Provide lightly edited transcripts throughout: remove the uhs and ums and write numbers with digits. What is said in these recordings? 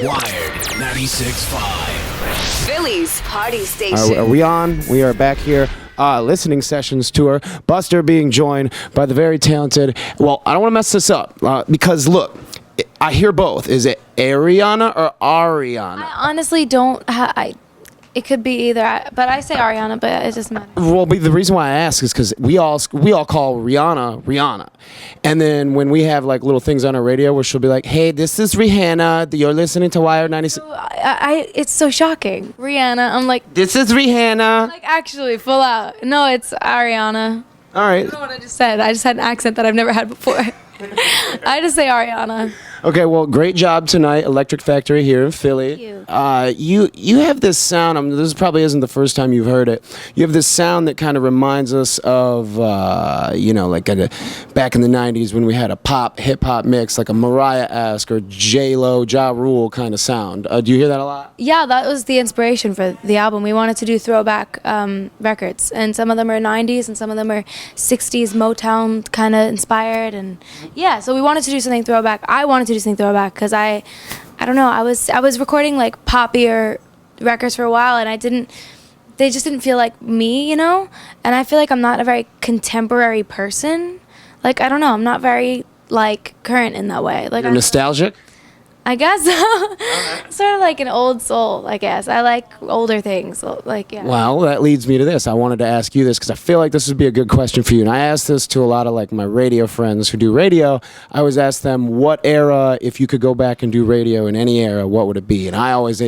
Wired 96.5. Philly's party station. Are we on? We are back here. Listening sessions tour. Buster being joined by the very talented. Well, I don't want to mess this up because look, I hear both. Is it Ariana or Ariana? I honestly don't. It could be either, but I say Ariana, but it doesn't matter. Well, the reason why I ask is because we all call Rihanna, and then when we have like little things on our radio where she'll be like, "Hey, this is Rihanna. You're listening to Wired 96." It's so shocking. Rihanna. I'm like, This is Rihanna. like actually full out. No, it's Ariana. All right. I don't know what I just said. I just had an accent that I've never had before. I just say Ariana. Okay, well, great job tonight, Electric Factory here in Philly. Thank you. You have this sound. This probably isn't the first time you've heard it. You have this sound that kind of reminds us of, back in the '90s when we had a pop hip hop mix, like a Mariah-esque or J-Lo, Ja Rule kind of sound. Do you hear that a lot? Yeah, that was the inspiration for the album. We wanted to do throwback records, and some of them are '90s, and some of them are '60s Motown kind of inspired, and yeah. So we wanted to do something throwback. I wanted to do something throwback because I don't know. I was recording like poppier records for a while, and they just didn't feel like me, you know. And I feel like I'm not a very contemporary person. Like I don't know. I'm not very like current in that way. Like You're nostalgic? I guess so. Sort of like an old soul, I guess. I like older things. Like, yeah. Well, that leads me to this. I wanted to ask you this because I feel like this would be a good question for you. And I asked this to a lot of like my radio friends who do radio. I always ask them, what era, if you could go back and do radio in any era, what would it be? And I always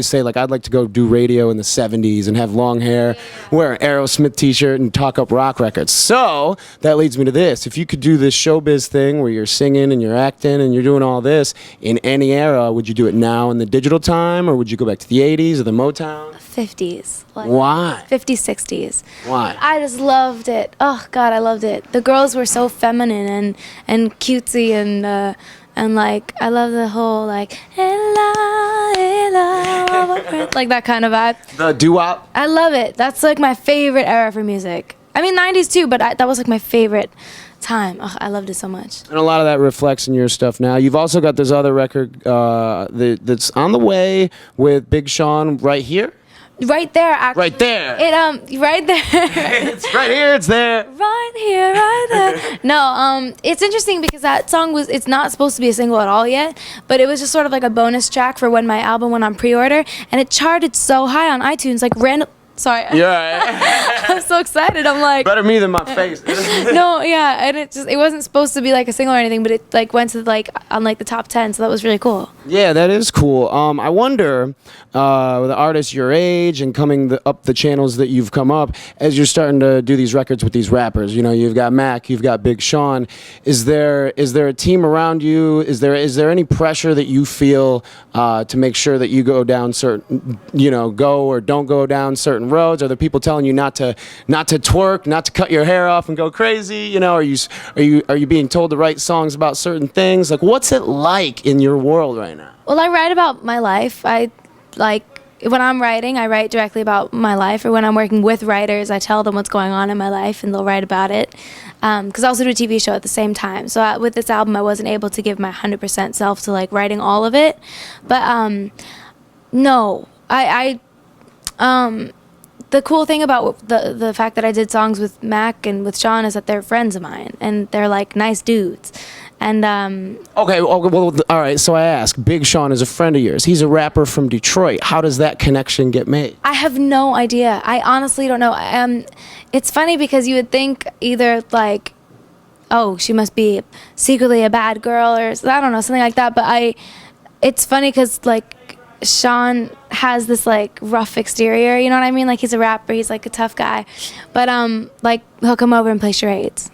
say like I'd like to go do radio in the '70s and have long hair, wear an Aerosmith t-shirt and talk up rock records. So that leads me to this. If you could do this showbiz thing where you're singing and you're acting and you're doing all this in any era, would you do it now in the digital time, or would you go back to the '80s or the Motown? 50s. Like Why? 50s, 60s. Why? I just loved it. Oh God, I loved it. The girls were so feminine and cutesy and like I love the whole like like that kind of vibe. The doo-wop? I love it. That's like my favorite era for music. I mean '90s too, but that was like my favorite time. Oh, I loved it so much. And a lot of that reflects in your stuff now. You've also got this other record that's on the way with Big Sean right here. Right there, actually. Right there. Right there. It's right here. It's there. Right here, right there. No, it's interesting because that song it's not supposed to be a single at all yet, but it was just sort of like a bonus track for when my album went on pre-order, and it charted so high on iTunes, like random. Sorry. Yeah. I'm so excited. I'm like. Better me than my face. No, yeah, and it wasn't supposed to be like a single or anything, but it like went to like on like the top 10, so that was really cool. Yeah, that is cool. I wonder, with the artists your age and coming up the channels that you've come up, as you're starting to do these records with these rappers, you know, you've got Mac, you've got Big Sean. Is there a team around you? Is there any pressure that you feel to make sure that you go down certain, go or don't go down certain roads? Are there people telling you not to twerk, not to cut your hair off and go crazy? Are you being told to write songs about certain things? Like, what's it like in your world right now? Well, I write about my life. When I'm writing, I write directly about my life, or when I'm working with writers, I tell them what's going on in my life, and they'll write about it. Because I also do a TV show at the same time. So with this album, I wasn't able to give my 100% self to like writing all of it. But no, the cool thing about the fact that I did songs with Mac and with Sean is that they're friends of mine, and they're like nice dudes. And okay, well, all right. So I ask, Big Sean is a friend of yours. He's a rapper from Detroit. How does that connection get made? I have no idea. I honestly don't know. It's funny because you would think either like, oh, she must be secretly a bad girl, or I don't know, something like that. But it's funny because like Sean has this like rough exterior, you know what I mean? Like he's a rapper, he's like a tough guy, but like he'll come over and play charades.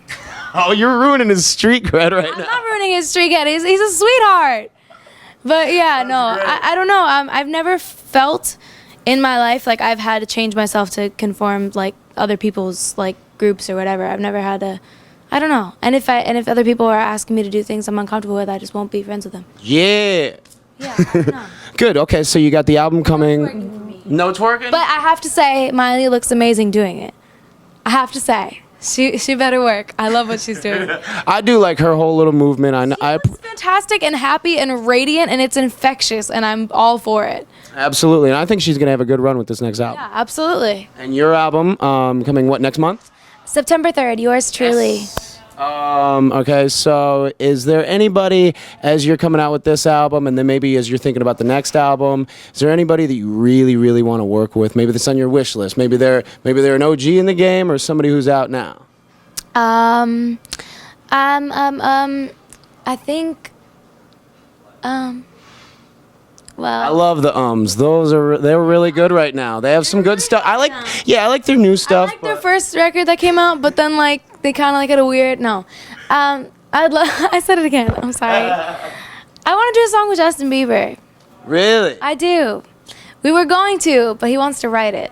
Oh, you're ruining his street cred right now. I'm not ruining his street cred. He's a sweetheart. But yeah, no, I don't know. I've never felt in my life like I've had to change myself to conform like other people's like groups or whatever. I've never had to. I don't know. And if other people are asking me to do things I'm uncomfortable with, I just won't be friends with them. Yeah. Yeah. No. Good. Okay, so you got the album coming. No twerking? But I have to say, Miley looks amazing doing it. I have to say. She better work. I love what she's doing. I do like her whole little movement. It's fantastic and happy and radiant, and it's infectious, and I'm all for it. Absolutely, and I think she's gonna have a good run with this next album. Yeah, absolutely. And your album, coming what, next month? September 3rd, yours truly. Okay, so is there anybody, as you're coming out with this album, and then maybe as you're thinking about the next album, is there anybody that you really, really want to work with? Maybe that's on your wish list. Maybe they're an OG in the game, or somebody who's out now. I think, well, I love the ums. They're really good right now. They have some good stuff. I like their new stuff. I like their first record that came out, but then like they kind of like had a weird I said it again. I'm sorry. I want to do a song with Justin Bieber. Really? I do. We were going to, but he wants to write it.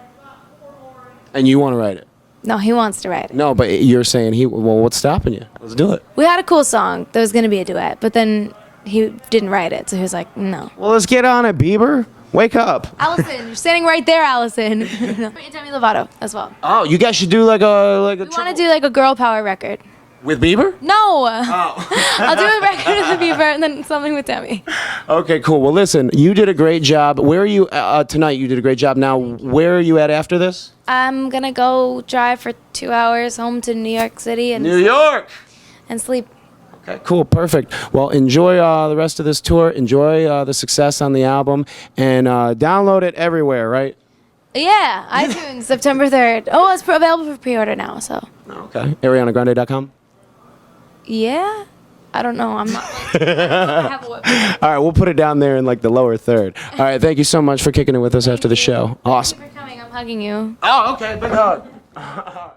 And you want to write it? No, he wants to write it. No, but you're saying well, what's stopping you? Let's do it. We had a cool song. There was going to be a duet, but then he didn't write it, so he was like, no. Well, let's get on it, Bieber. Wake up. Allison, you're standing right there, Allison. And Demi Lovato as well. Oh, you guys should do like a We want to do like a girl power record. with Bieber? No. Oh. I'll do a record with Bieber and then something with Demi. Okay, cool. Well, listen, you did a great job. Where are you tonight? You did a great job. Now, where are you at after this? I'm going to go drive for 2 hours home to New York City and New York. and sleep. Okay, cool, perfect. Well, enjoy the rest of this tour. Enjoy the success on the album, and download it everywhere, right? Yeah, iTunes, September 3rd. Oh, it's available for pre-order now, so. Okay. ArianaGrande.com. Yeah? I don't know. I'm not. I have a website. All right, we'll put it down there in like the lower third. All right, thank you so much for kicking it with us after the show. Awesome. Thank you for coming. I'm hugging you. Oh, okay, big hug.